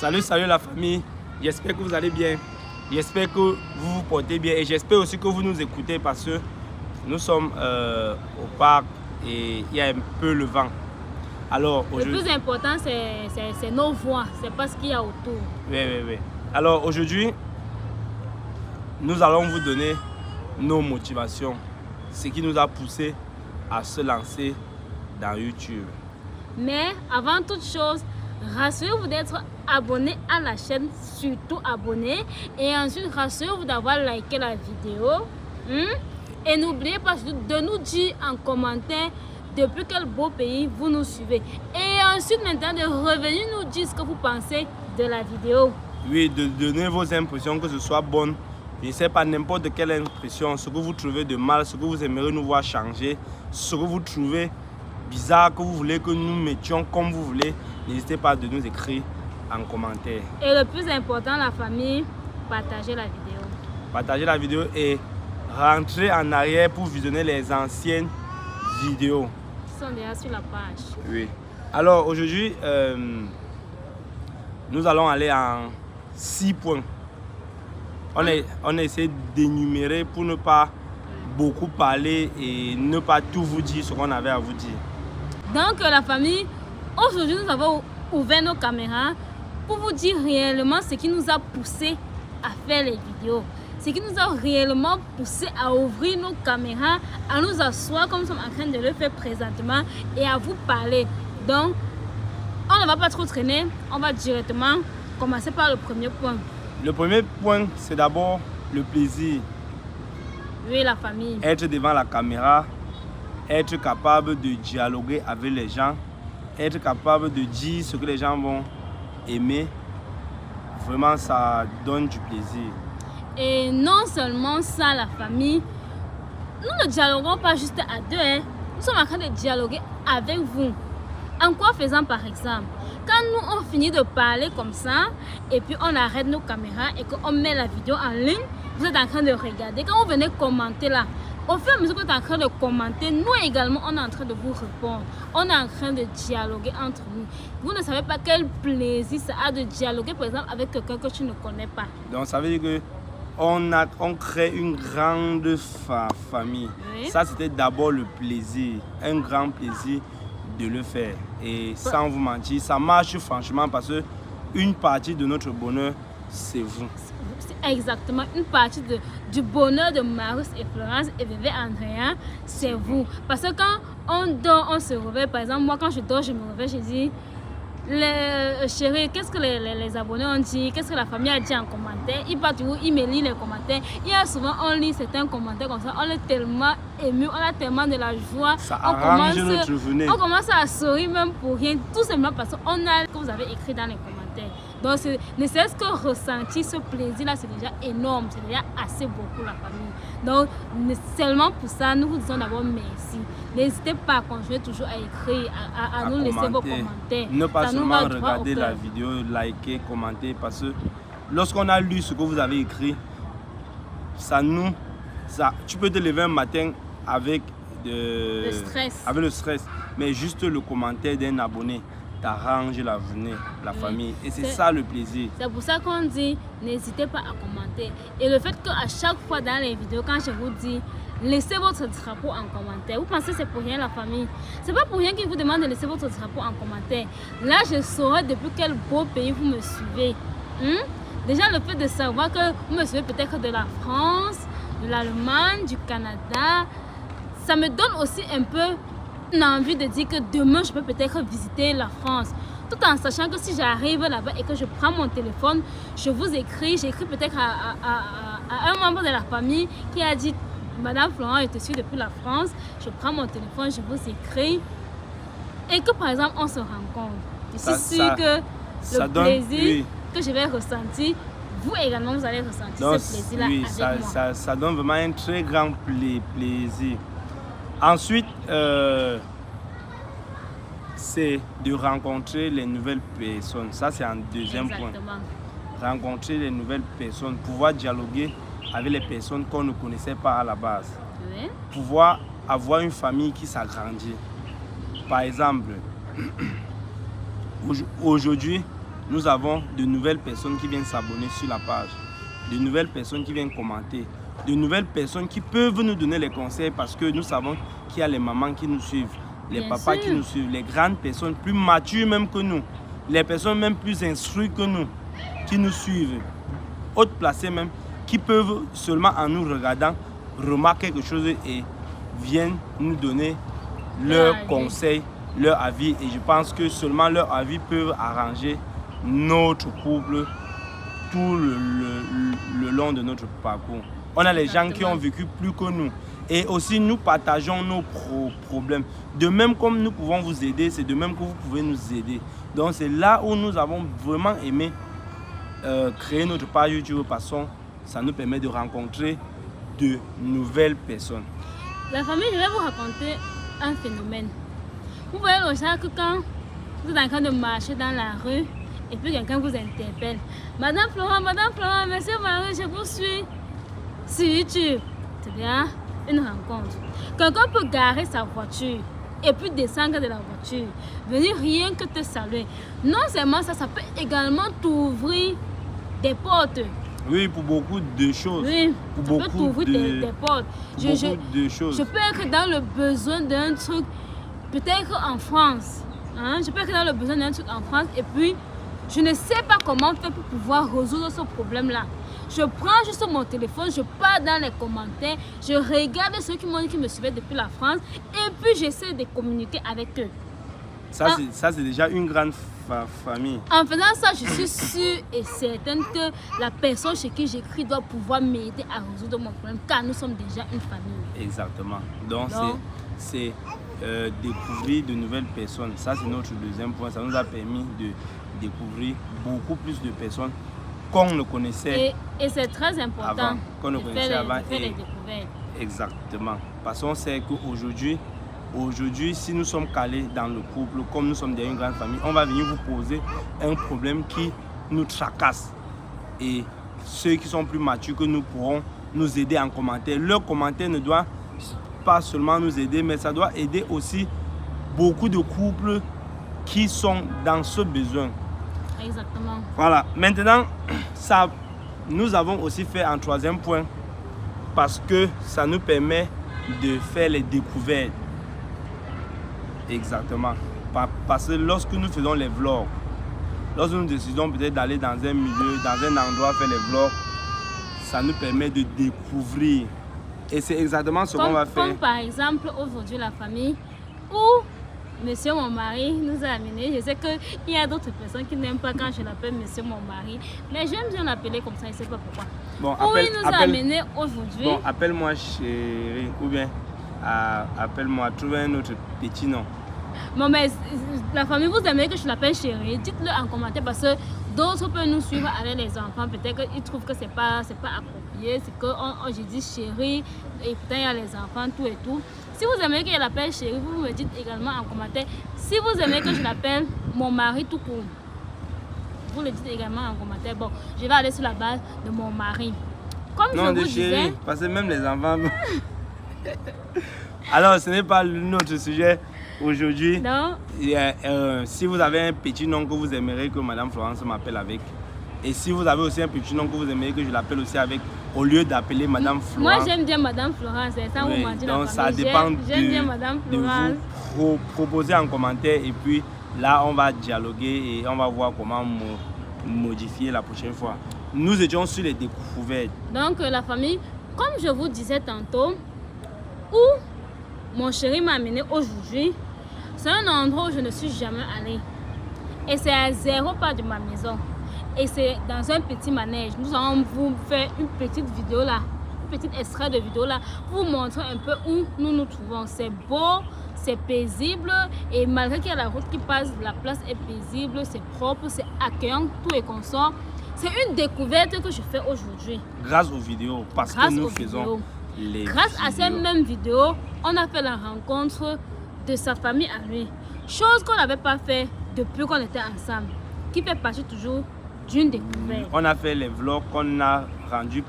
Salut la famille, j'espère que vous allez bien, j'espère que vous vous portez bien et j'espère aussi que vous nous écoutez parce que nous sommes au parc et il y a un peu le vent. Alors, le plus important c'est nos voix, c'est pas ce qu'il y a autour. Oui. Alors aujourd'hui, nous allons vous donner nos motivations, ce qui nous a poussé à se lancer dans YouTube. Mais avant toute chose, rassurez-vous d'être abonné à la chaîne, surtout abonné. Et ensuite, rassurez-vous d'avoir liké la vidéo. Et n'oubliez pas de nous dire en commentaire depuis quel beau pays vous nous suivez. Et ensuite, maintenant, de revenir nous dire ce que vous pensez de la vidéo. Oui, de donner vos impressions, que ce soit bonne. Je ne sais pas, n'importe quelle impression, ce que vous trouvez de mal, ce que vous aimeriez nous voir changer, ce que vous trouvez bizarre, que vous voulez que nous mettions comme vous voulez, n'hésitez pas de nous écrire en commentaire. Et le plus important, la famille, partagez la vidéo. Partagez la vidéo et rentrez en arrière pour visionner les anciennes vidéos. Ils sont déjà sur la page. Oui. Alors aujourd'hui, nous allons aller en 6 points. On a essayé d'énumérer pour ne pas beaucoup parler et ne pas tout vous dire ce qu'on avait à vous dire. Donc la famille, aujourd'hui nous avons ouvert nos caméras pour vous dire réellement ce qui nous a poussé à faire les vidéos. Ce qui nous a réellement poussé à ouvrir nos caméras, à nous asseoir comme nous sommes en train de le faire présentement et à vous parler. Donc, on ne va pas trop traîner, on va directement commencer par le premier point. Le premier point, c'est d'abord le plaisir. Oui, la famille. Être devant la caméra, être capable de dialoguer avec les gens, être capable de dire ce que les gens vont aimer. Vraiment, ça donne du plaisir. Et non seulement ça, la famille, nous ne dialoguons pas juste à deux, hein. Nous sommes en train de dialoguer avec vous. En quoi faisant par exemple? Quand nous on finit de parler comme ça, et puis on arrête nos caméras et qu'on met la vidéo en ligne, vous êtes en train de regarder. Quand vous venez commenter là, au fur et à mesure que vous êtes en train de commenter, nous également on est en train de vous répondre. On est en train de dialoguer entre nous. Vous ne savez pas quel plaisir ça a de dialoguer par exemple avec quelqu'un que tu ne connais pas. Donc ça veut dire que on crée une grande famille. Oui. Ça, c'était d'abord le plaisir, un grand plaisir de le faire. Et sans vous mentir, ça marche franchement parce que une partie de notre bonheur, c'est vous. C'est exactement une partie du bonheur de Marius et Florence et bébé Andrea, c'est vous. Parce que quand on dort, on se réveille. Par exemple, moi, quand je dors, je me réveille, je dis... Chérie, qu'est-ce que les abonnés ont dit, qu'est-ce que la famille a dit en commentaire. Ils partent où, ils me lisent les commentaires. Il y a souvent, on lit certains commentaires comme ça, on est tellement ému, on a tellement de la joie. Ça arrange notre journée. On commence à sourire même pour rien, tout simplement parce qu'on a ce que vous avez écrit dans les commentaires. Donc, ne serait-ce que ressentir ce plaisir-là, c'est déjà énorme, c'est déjà assez beaucoup la famille. Donc, seulement pour ça, nous vous disons d'abord merci. N'hésitez pas à continuer toujours à écrire, à nous laisser vos commentaires. Ne pas seulement regarder la vidéo, liker, commenter, parce que lorsqu'on a lu ce que vous avez écrit, tu peux te lever un matin avec le stress, mais juste le commentaire d'un abonné t'arrange la journée, la famille, et c'est ça le plaisir. C'est pour ça qu'on dit n'hésitez pas à commenter. Et le fait qu'à chaque fois dans les vidéos, quand je vous dis laissez votre drapeau en commentaire, vous pensez que c'est pour rien la famille? C'est pas pour rien qu'ils vous demandent de laisser votre drapeau en commentaire. Là, je saurai depuis quel beau pays vous me suivez. Déjà, le fait de savoir que vous me suivez peut-être de la France, de l'Allemagne, du Canada, ça me donne aussi un peu envie de dire que demain je peux peut-être visiter la France, tout en sachant que si j'arrive là-bas et que je prends mon téléphone, je vous écris, j'écris peut-être à un membre de la famille qui a dit Madame Florent, je te suis depuis la France, je prends mon téléphone, je vous écris et que par exemple on se rencontre. Je suis sûre que le plaisir que je vais ressentir, vous également vous allez ressentir ce plaisir-là avec moi. Ça donne vraiment un très grand plaisir. Ensuite, c'est de rencontrer les nouvelles personnes. Ça, c'est un deuxième point. Rencontrer les nouvelles personnes, pouvoir dialoguer avec les personnes qu'on ne connaissait pas à la base. Oui. Pouvoir avoir une famille qui s'agrandit. Par exemple, aujourd'hui, nous avons de nouvelles personnes qui viennent s'abonner sur la page, de nouvelles personnes qui viennent commenter, de nouvelles personnes qui peuvent nous donner les conseils parce que nous savons qu'il y a les mamans qui nous suivent, les papas qui nous suivent, les grandes personnes plus matures même que nous, les personnes même plus instruites que nous, qui nous suivent, hautes placées même, qui peuvent seulement en nous regardant remarquer quelque chose et viennent nous donner leurs conseils, leur avis. Et je pense que seulement leur avis peuvent arranger notre couple tout le long de notre parcours. On a les gens qui ont vécu plus que nous. Et aussi, nous partageons nos problèmes. De même comme nous pouvons vous aider, c'est de même que vous pouvez nous aider. Donc, c'est là où nous avons vraiment aimé créer notre page YouTube parce que ça nous permet de rencontrer de nouvelles personnes. La famille, je vais vous raconter un phénomène. Vous voyez le genre que quand vous êtes en train de marcher dans la rue et puis quelqu'un vous interpelle. Madame Florent, monsieur Marie, je vous suis sur YouTube. C'est bien une rencontre. Quelqu'un peut garer sa voiture et puis descendre de la voiture, venir rien que te saluer. Non seulement ça, ça peut également t'ouvrir des portes. Oui, pour beaucoup de choses. Oui, pour ça peut t'ouvrir des portes. De choses. Je peux être dans le besoin d'un truc, peut-être en France. Hein? Je peux être dans le besoin d'un truc en France et puis je ne sais pas comment faire pour pouvoir résoudre ce problème-là. Je prends juste mon téléphone, je pars dans les commentaires, je regarde ceux qui m'ont dit qu'ils me suivaient depuis la France et puis j'essaie de communiquer avec eux. Ça, c'est déjà une grande famille. En faisant ça, je suis sûre et certaine que la personne chez qui j'écris doit pouvoir m'aider à résoudre mon problème car nous sommes déjà une famille. Exactement. Donc c'est découvrir de nouvelles personnes. Ça, c'est notre deuxième point. Ça nous a permis de découvrir beaucoup plus de personnes qu'on ne connaissait. Et c'est très important avant, qu'on ne connaissait avant. De faire les découvertes. Exactement. Parce qu'on sait qu'aujourd'hui, si nous sommes calés dans le couple, comme nous sommes dans une grande famille, on va venir vous poser un problème qui nous tracasse. Et ceux qui sont plus matures que nous pourront nous aider en commentaire. Leur commentaire ne doit pas seulement nous aider, mais ça doit aider aussi beaucoup de couples qui sont dans ce besoin. Exactement. Voilà. Maintenant, nous avons aussi fait un troisième point parce que ça nous permet de faire les découvertes. Exactement. Parce que lorsque nous faisons les vlogs, lorsque nous décidons peut-être d'aller dans un milieu, dans un endroit faire les vlogs, ça nous permet de découvrir. Et c'est exactement ce qu'on va faire. Comme par exemple aujourd'hui la famille où monsieur mon mari nous a amené. Je sais qu'il y a d'autres personnes qui n'aiment pas quand je l'appelle monsieur mon mari, mais j'aime bien l'appeler comme ça, je ne sais pas pourquoi. Bon, où il nous a amené aujourd'hui. Bon, appelle-moi chérie ou bien appelle-moi, trouve un autre petit nom. Bon, mais la famille, vous aimez que je l'appelle chérie. Dites-le en commentaire parce que d'autres peuvent nous suivre avec les enfants. Peut-être qu'ils trouvent que c'est pas approprié. C'est que j'ai dit chérie et pourtant il y a les enfants, tout et tout. Si vous aimez que je l'appelle chérie, vous me dites également en commentaire. Si vous aimez que je l'appelle mon mari tout court, vous le dites également en commentaire. Bon, je vais aller sur la base de mon mari. Comme non, je de vous chérie, disais... parce que même les enfants... Alors, ce n'est pas notre sujet aujourd'hui. Non. Si vous avez un petit nom que vous aimeriez que Madame Florence m'appelle avec, et si vous avez aussi un petit nom que vous aimeriez que je l'appelle aussi avec, au lieu d'appeler Madame Florence. Moi, j'aime bien Madame Florence, c'est ça, oui, vous mentir donc la ça famille. dépend J'aime bien Madame Florence. de vous proposer en commentaire et puis là, on va dialoguer et on va voir comment modifier la prochaine fois. Nous étions sur les découvertes. Donc, la famille, comme je vous disais tantôt, où mon chéri m'a amené aujourd'hui, c'est un endroit où je ne suis jamais allée. Et c'est à 0 pas de ma maison. Et c'est dans un petit manège. Nous allons vous faire une petite vidéo là, un petit extrait de vidéo là, pour vous montrer un peu où nous nous trouvons. C'est beau, c'est paisible. Et malgré qu'il y a la route qui passe, la place est paisible, c'est propre, c'est accueillant, tout est consort. C'est une découverte que je fais aujourd'hui. Grâce aux vidéos, parce que nous faisons les Grâce à ces mêmes vidéos, on a fait la rencontre de sa famille à lui. Chose qu'on n'avait pas fait depuis qu'on était ensemble. Qui fait partie toujours d'une découverte. On a fait les vlogs, qu'on a rendu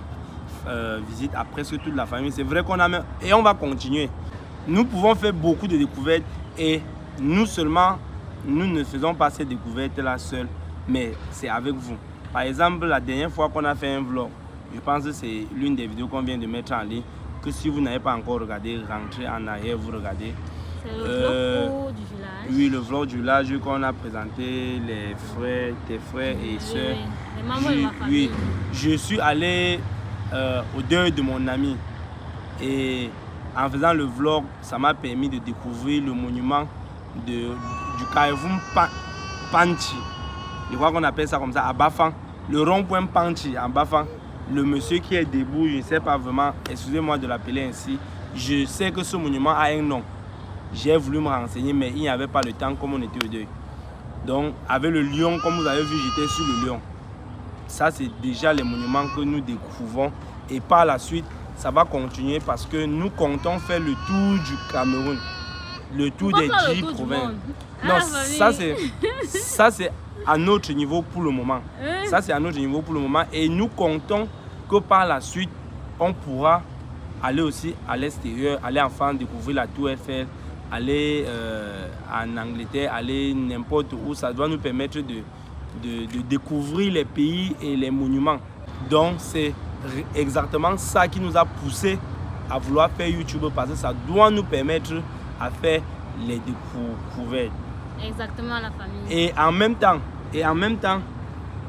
visite à presque toute la famille. C'est vrai qu'on a même... Et on va continuer. Nous pouvons faire beaucoup de découvertes et nous seulement, nous ne faisons pas ces découvertes-là seuls. mais c'est avec vous. Par exemple, la dernière fois qu'on a fait un vlog, je pense que c'est l'une des vidéos qu'on vient de mettre en ligne, que si vous n'avez pas encore regardé, rentrez en arrière, vous regardez. C'est le vlog du village. Oui, le vlog du village qu'on a présenté, les frères, tes frères et sœurs. Oui, les membres de ma famille. Oui, je suis allé au deuil de mon ami. Et en faisant le vlog, ça m'a permis de découvrir le monument du Carrefour Panchi. Je crois qu'on appelle ça comme ça, à Bafang. Le rond-point Panchi, à Bafang. Le monsieur qui est debout, je ne sais pas vraiment, excusez-moi de l'appeler ainsi. Je sais que ce monument a un nom. J'ai voulu me renseigner, mais il n'y avait pas le temps comme on était au deuil. Donc, avec le lion, comme vous avez vu, j'étais sur le lion. Ça, c'est déjà les monuments que nous découvrons. Et par la suite, ça va continuer parce que nous comptons faire le tour du Cameroun. Le tour des 10 provinces. Non, ça c'est à notre niveau pour le moment. Ça c'est à notre niveau pour le moment. Et nous comptons que par la suite, on pourra aller aussi à l'extérieur, aller en France, découvrir la Tour Eiffel, aller en Angleterre, aller n'importe où. Ça doit nous permettre de découvrir les pays et les monuments. Donc c'est exactement ça qui nous a poussé à vouloir faire YouTube, parce que ça doit nous permettre à faire les découvertes. Exactement, la famille. Et en même temps,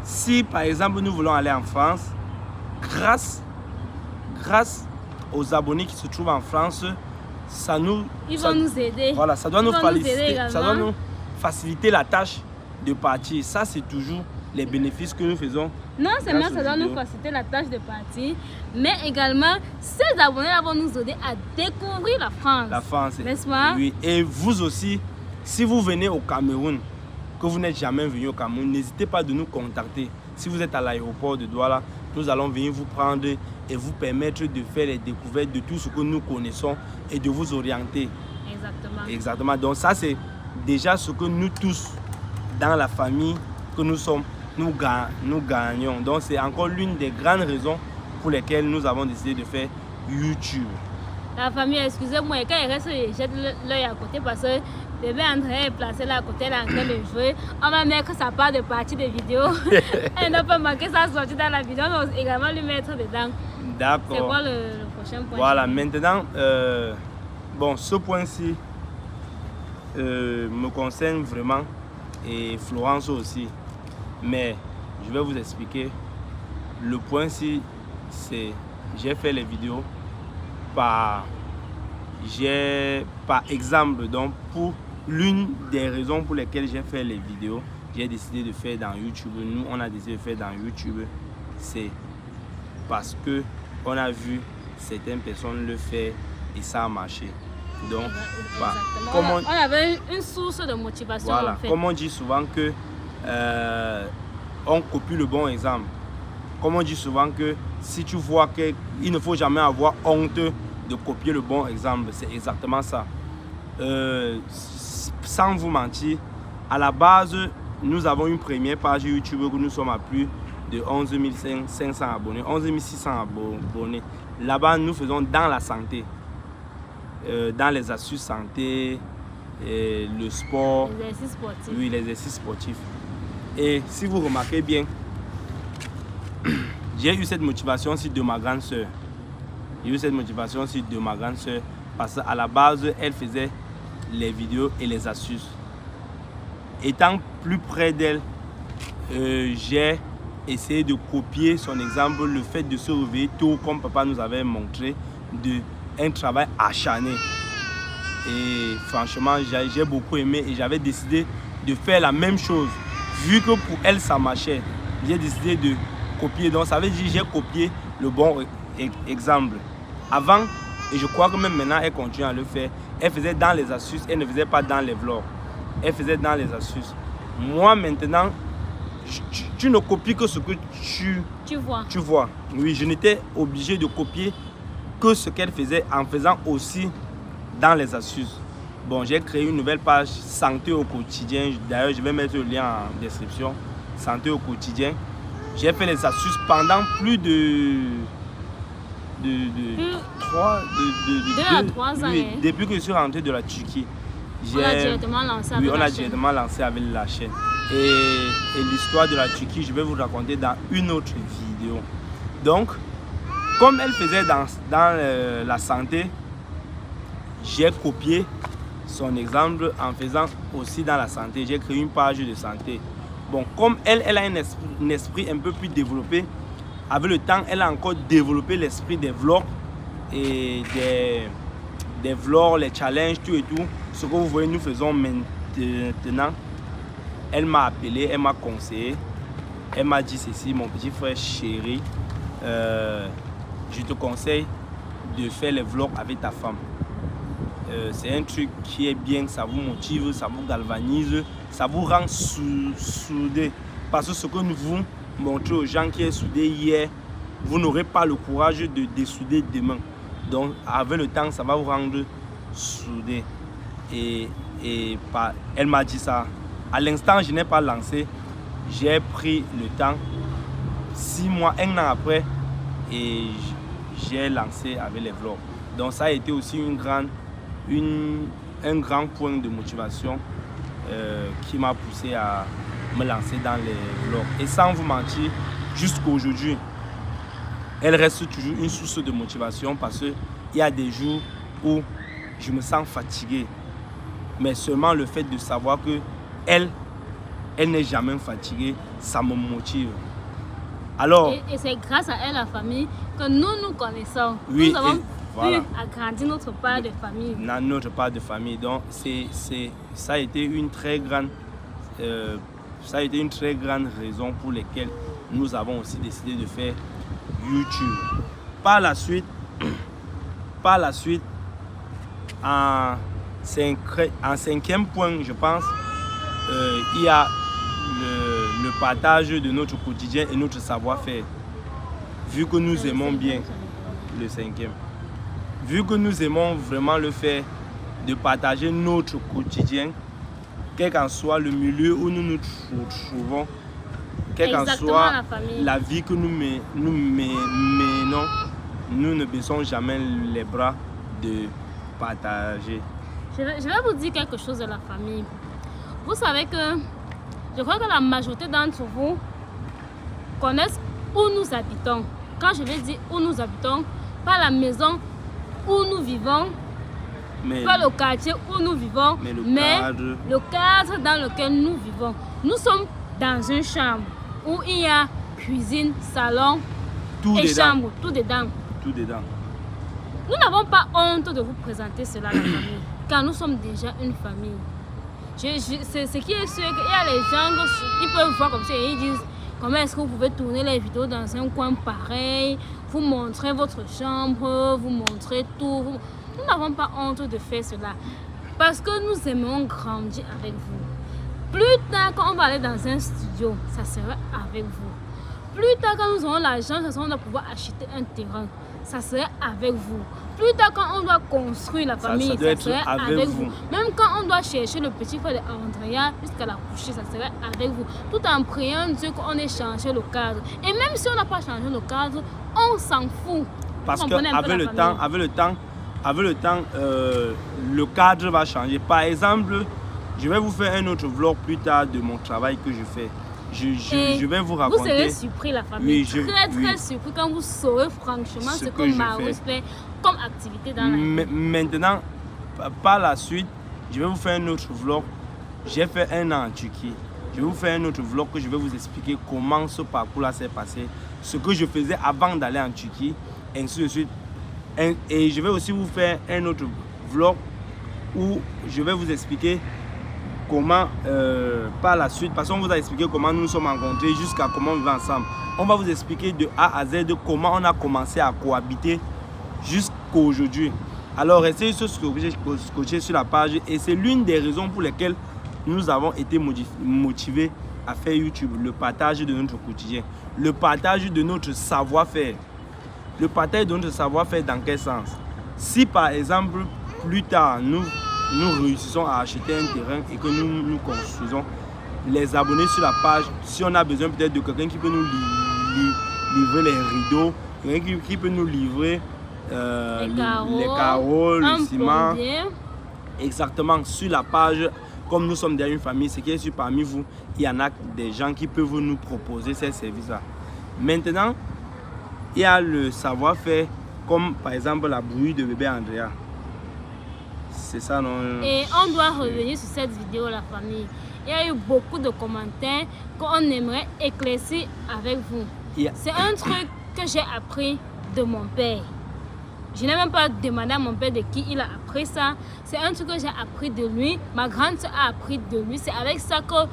si par exemple nous voulons aller en France, grâce aux abonnés qui se trouvent en France, ils vont nous aider. Voilà, ça doit nous faciliter la tâche de partir. Ça, c'est toujours les bénéfices que nous faisons. Non seulement ça doit nous faciliter la tâche de partir, mais également ces abonnés vont nous aider à découvrir la France. La France, n'est-ce pas? Oui, et vous aussi, si vous venez au Cameroun, que vous n'êtes jamais venu au Cameroun, n'hésitez pas de nous contacter. Si vous êtes à l'aéroport de Douala, nous allons venir vous prendre et vous permettre de faire les découvertes de tout ce que nous connaissons et de vous orienter. Exactement. Exactement. Donc ça, c'est déjà ce que nous tous, dans la famille que nous sommes, nous gagnons. Donc c'est encore l'une des grandes raisons pour lesquelles nous avons décidé de faire YouTube. La famille, excusez-moi, quand il reste, je jette l'œil à côté parce que bébé André est placé là à côté, là en train de jouer. On va mettre sa part de partie de vidéo. Elle n'a pas manqué sa sortie dans la vidéo, on va également lui mettre dedans. D'accord. C'est quoi le prochain point? Voilà, maintenant, bon, ce point-ci me concerne vraiment, et Florence aussi. Mais je vais vous expliquer. Le point-ci, c'est j'ai fait les vidéos par exemple. Donc, pour l'une des raisons pour lesquelles j'ai fait les vidéos, j'ai décidé de faire dans YouTube. Nous, on a décidé de faire dans YouTube. C'est parce que on a vu certaines personnes le faire et ça a marché. Donc, on avait une source de motivation. Voilà, en fait. comme on dit souvent que on copie le bon exemple. Comme on dit souvent que si tu vois qu'il ne faut jamais avoir honte de copier le bon exemple, c'est exactement ça. Sans vous mentir, à la base, nous avons une première page YouTube où nous sommes à plus de 11 500 abonnés, 11 600 abonnés. Là-bas, nous faisons dans la santé, dans les astuces santé, le sport, l'exercice sportif. Oui, l'exercice sportif. Et si vous remarquez bien, j'ai eu cette motivation aussi de ma grande soeur. J'ai eu cette motivation aussi de ma grande soeur parce qu'à la base, elle faisait les vidéos et les astuces. Étant plus près d'elle, j'ai essayé de copier son exemple, le fait de se réveiller tôt, comme papa nous avait montré, un travail acharné. Et franchement, j'ai beaucoup aimé et j'avais décidé de faire la même chose. Vu que pour elle, ça marchait, j'ai décidé de copier. Donc, ça veut dire que j'ai copié le bon exemple. Avant, et je crois que même maintenant, elle continue à le faire. Elle faisait dans les astuces, elle ne faisait pas dans les vlogs. Elle faisait dans les astuces. Moi, maintenant, tu ne copies que ce que tu vois. Oui, je n'étais obligé de copier que ce qu'elle faisait en faisant aussi dans les astuces. Bon, j'ai créé une nouvelle page santé au quotidien. D'ailleurs, je vais mettre le lien en description. Santé au quotidien. J'ai fait les astuces pendant plus de 2 à 3 ans. Oui, depuis que je suis rentré de la Turquie. On a directement lancé avec la chaîne. On a directement lancé avec la chaîne. Et et l'histoire de la Turquie, je vais vous raconter dans une autre vidéo. Donc, comme elle faisait dans la santé, j'ai copié son exemple en faisant aussi dans la santé. J'ai créé une page de santé. Bon, comme elle a un esprit un peu plus développé, avec le temps, elle a encore développé l'esprit des vlogs et des vlogs, les challenges, tout et tout. Ce que vous voyez, nous faisons maintenant. Elle m'a appelé, elle m'a conseillé. Elle m'a dit ceci, mon petit frère chéri, je te conseille de faire les vlogs avec ta femme. C'est un truc qui est bien, ça vous motive, ça vous galvanise, ça vous rend soudés. Parce que ce que nous vous montrons aux gens qui est soudé hier, vous n'aurez pas le courage de dessouder demain. Donc avec le temps, ça va vous rendre soudés. Et elle m'a dit ça. À l'instant, je n'ai pas lancé. J'ai pris le temps, 6 mois, 1 an après, et j'ai lancé avec les vlogs. Donc ça a été aussi un grand point de motivation qui m'a poussé à me lancer dans les vlogs. Et sans vous mentir, jusqu'à aujourd'hui, elle reste toujours une source de motivation parce qu'il y a des jours où je me sens fatigué. Mais seulement le fait de savoir que elle n'est jamais fatiguée, ça me motive. Alors, et c'est grâce à elle, la famille, que nous connaissons. Oui, nous avons voilà. pu agrandir notre part de famille. Dans notre part de famille. Donc, ça a été une très grande raison pour laquelle nous avons aussi décidé de faire YouTube. Par la suite, en 5e point, je pense, il y a le partage de notre quotidien et notre savoir-faire. Vu que nous aimons bien le 5e, vu que nous aimons vraiment le faire, de partager notre quotidien, quel qu'en soit le milieu où nous nous trouvons, quelle qu'en soit la vie que nous menons, nous ne baissons jamais les bras de partager. Je vais vous dire quelque chose de la famille. Vous savez que je crois que la majorité d'entre vous connaissent où nous habitons. Quand je vais dire où nous habitons, pas la maison où nous vivons, pas le quartier où nous vivons, mais le cadre dans lequel nous vivons. Nous sommes dans une chambre où il y a cuisine, salon et chambre, tout dedans. Tout dedans. Nous n'avons pas honte de vous présenter cela à la famille, car nous sommes déjà une famille. C'est ce qui est sûr, qu'il y a les gens qui peuvent voir comme ça et ils disent comment est-ce que vous pouvez tourner les vidéos dans un coin pareil, vous montrer votre chambre, vous montrer tout. Nous n'avons pas honte de faire cela parce que nous aimons grandir avec vous. Plus tard, quand on va aller dans un studio, ça sera avec vous. Plus tard, quand nous aurons l'argent, on va pouvoir acheter un terrain. Ça serait avec vous. Plus tard, quand on doit construire la famille, ça serait avec vous. Même quand on doit chercher le petit frère d'Andrea jusqu'à la coucher, ça serait avec vous. Tout en priant Dieu qu'on ait changé le cadre. Et même si on n'a pas changé le cadre, on s'en fout. Parce qu'avec le temps, le cadre va changer. Par exemple, je vais vous faire un autre vlog plus tard de mon travail que je fais. Je vais vous raconter. Vous serez surpris, la famille. Très surpris quand vous saurez franchement ce que Marius fait comme activité dans la vie. Maintenant, par la suite, je vais vous faire un autre vlog. J'ai fait 1 an en Turquie. Je vais vous faire un autre vlog que je vais vous expliquer comment ce parcours-là s'est passé, ce que je faisais avant d'aller en Turquie, ainsi de suite. Et je vais aussi vous faire un autre vlog où je vais vous expliquer comment par la suite, parce qu'on vous a expliqué comment nous nous sommes rencontrés jusqu'à comment on vit ensemble. On va vous expliquer de A à Z de comment on a commencé à cohabiter jusqu'à aujourd'hui. Alors restez scotché sur la page et c'est l'une des raisons pour lesquelles nous avons été motivés à faire YouTube. Le partage de notre quotidien, le partage de notre savoir-faire. Le partage de notre savoir-faire dans quel sens? Si par exemple plus tard nous réussissons à acheter un terrain et que nous construisons, les abonnés sur la page, si on a besoin peut-être de quelqu'un qui peut nous livrer les rideaux, quelqu'un qui peut nous livrer les carreaux, le ciment, exactement, sur la page, comme nous sommes derrière une famille, c'est qu'il y a parmi vous, il y en a des gens qui peuvent nous proposer ces services-là. Maintenant, il y a le savoir-faire, comme par exemple la bouillie de bébé Andrea. C'est ça, non? Et on doit revenir sur cette vidéo, la famille. Il y a eu beaucoup de commentaires qu'on aimerait éclaircir avec vous. C'est un truc que j'ai appris de mon père. Je n'ai même pas demandé à mon père de qui il a appris ça. C'est un truc que j'ai appris de lui. Ma grande soeur a appris de lui. C'est avec ça que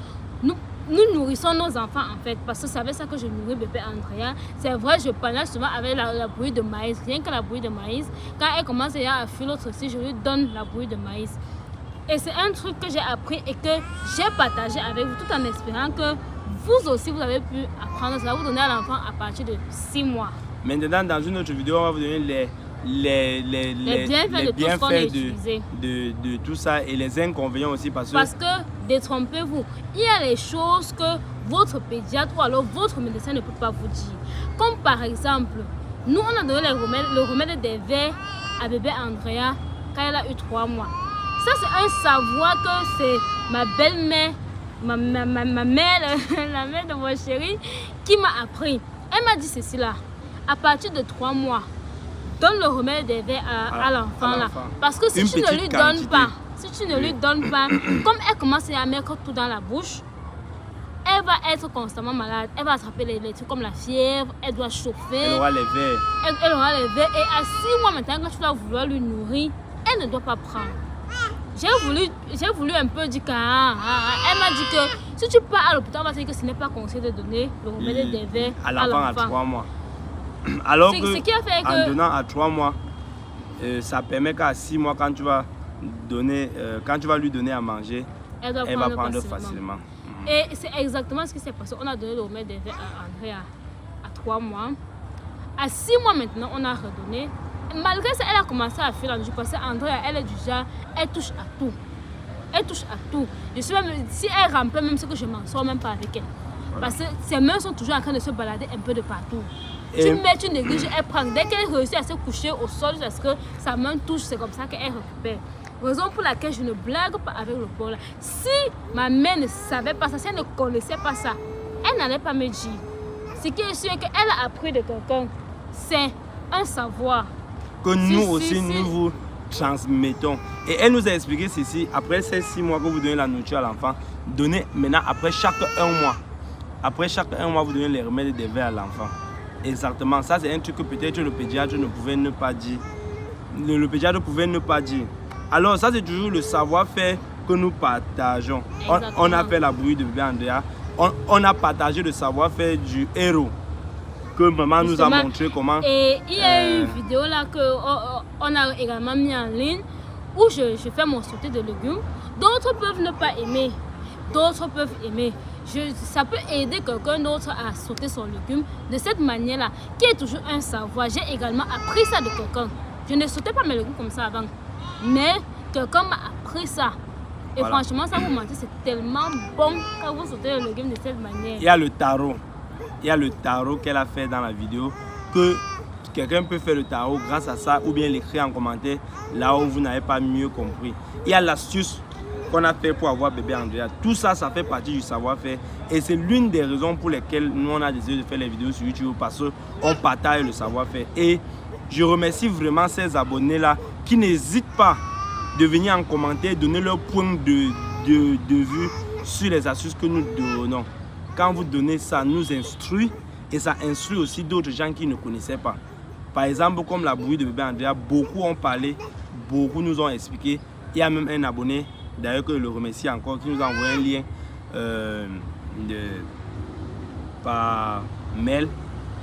nous nourrissons nos enfants en fait. Parce que c'est avec ça que je nourris bébé Andrea. C'est vrai, je parle souvent avec la bouillie de maïs. Rien que la bouillie de maïs. Quand elle commence à fuir l'autre aussi, je lui donne la bouillie de maïs. Et c'est un truc que j'ai appris et que j'ai partagé avec vous tout en espérant que vous aussi vous avez pu apprendre. Ça va vous donner à l'enfant à partir de 6 mois. Maintenant, dans une autre vidéo, on va vous donner les bienfaits de tout ça et les inconvénients aussi. Parce que, détrompez-vous, il y a les choses que votre pédiatre ou alors votre médecin ne peut pas vous dire. Comme par exemple, nous on a donné le remède des vers à bébé Andrea quand elle a eu 3 mois. Ça c'est un savoir que c'est ma belle-mère, ma mère, la mère de mon chéri, qui m'a appris. Elle m'a dit ceci là, à partir de 3 mois, donne le remède des vers à l'enfant là. Parce que si tu ne lui donnes pas, comme elle commence à mettre tout dans la bouche, elle va être constamment malade. Elle va attraper les trucs comme la fièvre, elle doit chauffer. Elle aura les vers. Elle aura les vers. Et à 6 mois maintenant, quand tu vas vouloir lui nourrir, elle ne doit pas prendre. J'ai voulu un peu dire qu'elle m'a dit que si tu pars à l'hôpital, on va te dire que ce n'est pas conseillé de donner le remède des vers à l'enfant à 3 mois. Alors que, ce qui a fait en donnant à 3 mois, ça permet qu'à 6 mois, quand tu vas lui donner à manger, elle va prendre facilement. Et c'est exactement ce qui s'est passé. On a donné le remède des vers à Andrea à 3 mois. À 6 mois maintenant, on a redonné. Malgré ça, elle a commencé à fuir la nuit parce qu'Andrea, elle est du genre, elle touche à tout. Elle touche à tout. Je suis même, si elle remplit même ce que je m'en sors même pas avec elle. Voilà. Parce que ses mains sont toujours en train de se balader un peu de partout. Tu mets, tu négliges, elle prend. Dès qu'elle réussit à se coucher au sol, parce que sa main touche, c'est comme ça qu'elle récupère. Raison pour laquelle je ne blague pas avec le port là. Si ma mère ne savait pas ça, si elle ne connaissait pas ça, elle n'allait pas me dire. Ce qui est sûr qu'elle a appris de quelqu'un, c'est un savoir. Que nous aussi, nous vous transmettons. Et elle nous a expliqué ceci, après ces 6 mois que vous donnez la nourriture à l'enfant, donnez maintenant après chaque 1 mois. Après chaque 1 mois, vous donnez les remèdes des vers à l'enfant. Exactement, ça c'est un truc que peut-être le pédiatre ne pouvait ne pas dire. Le pédiatre pouvait ne pas dire. Alors ça c'est toujours le savoir-faire que nous partageons. On a fait la bouillie de bébé Andrea. On a partagé le savoir-faire du héros que maman nous a montré comment. Et il y a une vidéo là qu'on a également mis en ligne où je fais mon sauté de légumes. D'autres peuvent ne pas aimer, d'autres peuvent aimer. Ça peut aider quelqu'un d'autre à sauter son légume de cette manière-là, qui est toujours un savoir. J'ai également appris ça de quelqu'un. Je ne sautais pas mes légumes comme ça avant, mais quelqu'un m'a appris ça. Et voilà. Franchement, ça vous mentir, c'est tellement bon quand vous sautez le légume de cette manière. Il y a le tarot. Il y a le tarot qu'elle a fait dans la vidéo, que quelqu'un peut faire le tarot grâce à ça, ou bien l'écrire en commentaire là où vous n'avez pas mieux compris. Il y a l'astuce qu'on a fait pour avoir bébé Andrea. Tout ça, ça fait partie du savoir-faire. Et c'est l'une des raisons pour lesquelles nous, on a décidé de faire les vidéos sur YouTube, parce qu'on partage le savoir-faire. Et je remercie vraiment ces abonnés-là qui n'hésitent pas de venir en commentaire, donner leur point de vue sur les astuces que nous donnons. Quand vous donnez ça, nous instruit et ça instruit aussi d'autres gens qui ne connaissaient pas. Par exemple, comme la bouillie de bébé Andrea, beaucoup ont parlé, beaucoup nous ont expliqué. Il y a même un abonné, d'ailleurs que je le remercie encore, qui nous a envoyé un lien par mail.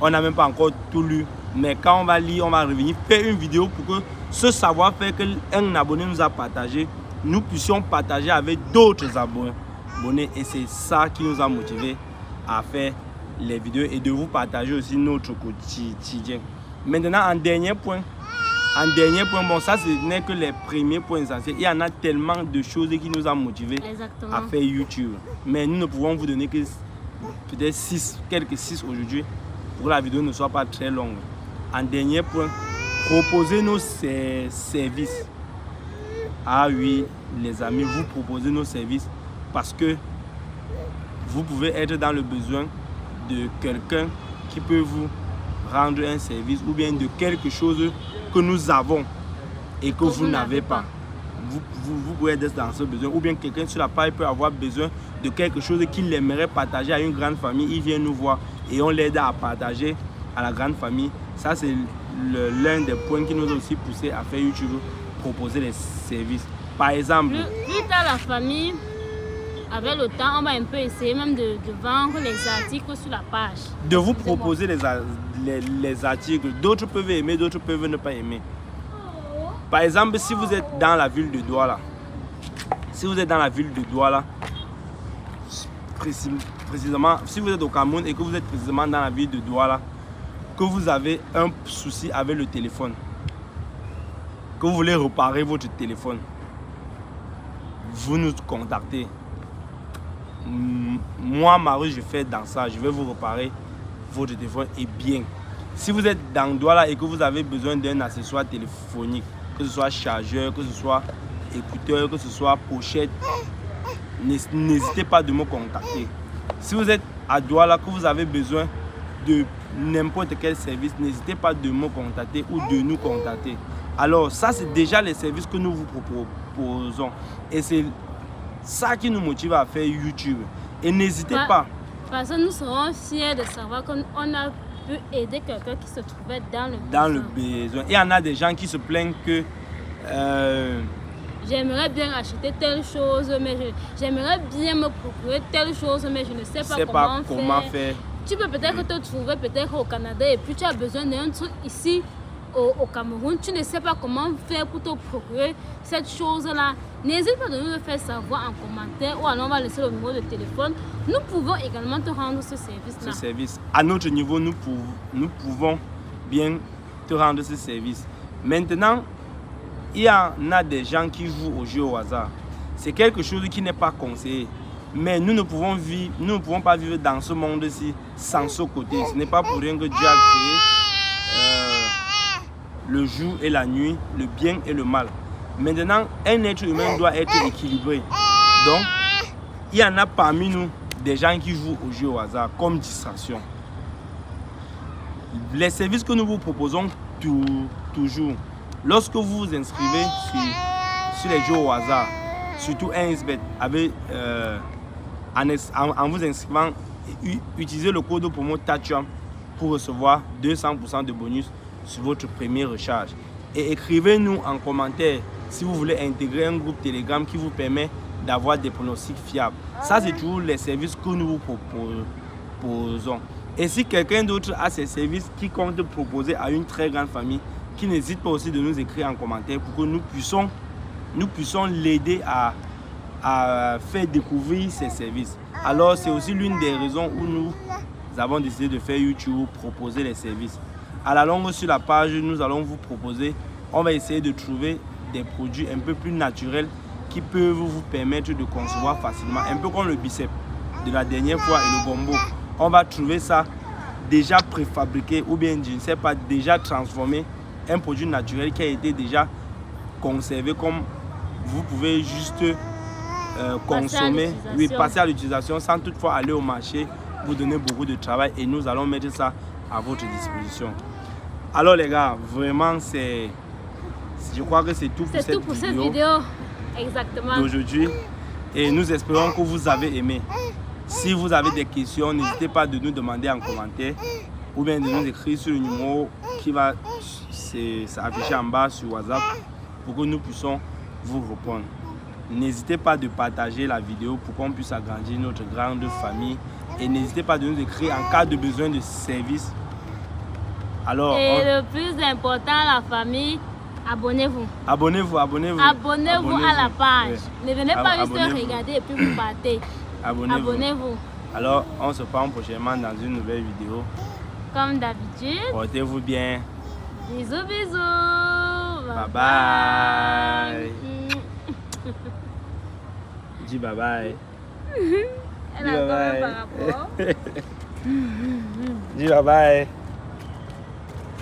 On n'a même pas encore tout lu, mais quand on va lire, on va revenir faire une vidéo pour que ce savoir-faire qu'un abonné nous a partagé, nous puissions partager avec d'autres abonnés. Et c'est ça qui nous a motivés à faire les vidéos et de vous partager aussi notre quotidien. Maintenant, en dernier point, bon, ça ce n'est que les premiers points essentiels. Il y en a tellement de choses qui nous ont motivés à faire YouTube. Mais nous ne pouvons vous donner que peut-être quelques 6 aujourd'hui, pour que la vidéo ne soit pas très longue. En dernier point, proposez nos services. Ah oui, les amis, vous proposer nos services parce que vous pouvez être dans le besoin de quelqu'un qui peut vous rendre un service ou bien de quelque chose que nous avons et que vous n'avez pas. Vous pouvez être dans ce besoin ou bien quelqu'un sur la page peut avoir besoin de quelque chose qu'il aimerait partager à une grande famille. Il vient nous voir et on l'aide à partager à la grande famille. Ça, c'est l'un des points qui nous a aussi poussé à faire YouTube, proposer les services. Par exemple, plus tard la famille, avec le temps, on va un peu essayer même de vendre les articles sur la page. De vous proposer les articles. D'autres peuvent aimer, d'autres peuvent ne pas aimer. Par exemple, si vous êtes dans la ville de Douala, précisément, si vous êtes au Cameroun et que vous êtes précisément dans la ville de Douala, que vous avez un souci avec le téléphone, que vous voulez réparer votre téléphone, vous nous contactez. Moi, Marie, je fais dans ça, je vais vous réparer votre téléphone et bien. Si vous êtes dans Douala et que vous avez besoin d'un accessoire téléphonique, que ce soit chargeur, que ce soit écouteur, que ce soit pochette, n'hésitez pas de me contacter. Si vous êtes à Douala, que vous avez besoin de n'importe quel service, n'hésitez pas de me contacter ou de nous contacter. Alors ça, c'est déjà les services que nous vous proposons. Et c'est ça qui nous motive à faire YouTube. Et n'hésitez pas. Parce que nous serons fiers de savoir qu'on a pu aider quelqu'un qui se trouvait dans le besoin. Il y en a des gens qui se plaignent que j'aimerais bien acheter telle chose, mais j'aimerais bien me procurer telle chose, mais je ne sais pas comment faire. Tu peux peut-être te trouver peut-être au Canada et puis tu as besoin d'un truc ici au Cameroun. Tu ne sais pas comment faire pour te procurer cette chose-là. N'hésite pas de nous le faire savoir en commentaire ou alors on va laisser le numéro de téléphone. Nous pouvons également te rendre ce service-là. Ce service. À notre niveau, nous pouvons bien te rendre ce service. Maintenant, il y en a des gens qui jouent au jeu au hasard. C'est quelque chose qui n'est pas conseillé. Mais nous ne pouvons pas vivre dans ce monde-ci sans ce côté. Ce n'est pas pour rien que Dieu a créé le jour et la nuit, le bien et le mal. Maintenant, un être humain doit être équilibré. Donc, il y en a parmi nous des gens qui jouent au jeu au hasard comme distraction. Les services que nous vous proposons toujours, lorsque vous vous inscrivez sur les jeux au hasard, surtout un XBET, en vous inscrivant, utilisez le code promo TACHUAM pour recevoir 200% de bonus sur votre première recharge. Et écrivez-nous en commentaire si vous voulez intégrer un groupe Telegram qui vous permet d'avoir des pronostics fiables. Ça, c'est toujours les services que nous vous proposons. Et si quelqu'un d'autre a ces services qui compte proposer à une très grande famille, qui n'hésite pas aussi de nous écrire en commentaire pour que nous puissions l'aider à faire découvrir ces services. Alors, c'est aussi l'une des raisons où nous avons décidé de faire YouTube, proposer les services. À la longue, sur la page, nous allons vous proposer, on va essayer de trouver des produits un peu plus naturels qui peuvent vous permettre de concevoir facilement, un peu comme le bicep de la dernière fois et le gombo. On va trouver ça déjà préfabriqué ou bien, je ne sais pas, déjà transformé, un produit naturel qui a été déjà conservé comme vous pouvez juste consommer, passer à l'utilisation sans toutefois aller au marché, vous donner beaucoup de travail et nous allons mettre ça à votre disposition. Alors les gars, vraiment je crois que c'est tout pour cette vidéo. Exactement. D'aujourd'hui et nous espérons que vous avez aimé. Si vous avez des questions, n'hésitez pas de nous demander en commentaire ou bien de nous écrire sur le numéro qui va s'afficher en bas sur WhatsApp pour que nous puissions vous répondre. N'hésitez pas de partager la vidéo pour qu'on puisse agrandir notre grande famille et n'hésitez pas de nous écrire en cas de besoin de service. Alors, le plus important, la famille, abonnez-vous. Abonnez-vous à la page. Ouais. Ne venez pas juste regarder et puis vous partez. Abonnez-vous. Alors, on se prend prochainement dans une nouvelle vidéo. Comme d'habitude. Portez-vous bien. Bisous, bisous. Bye bye. Dis bye bye. Elle a par rapport. Dis bye bye.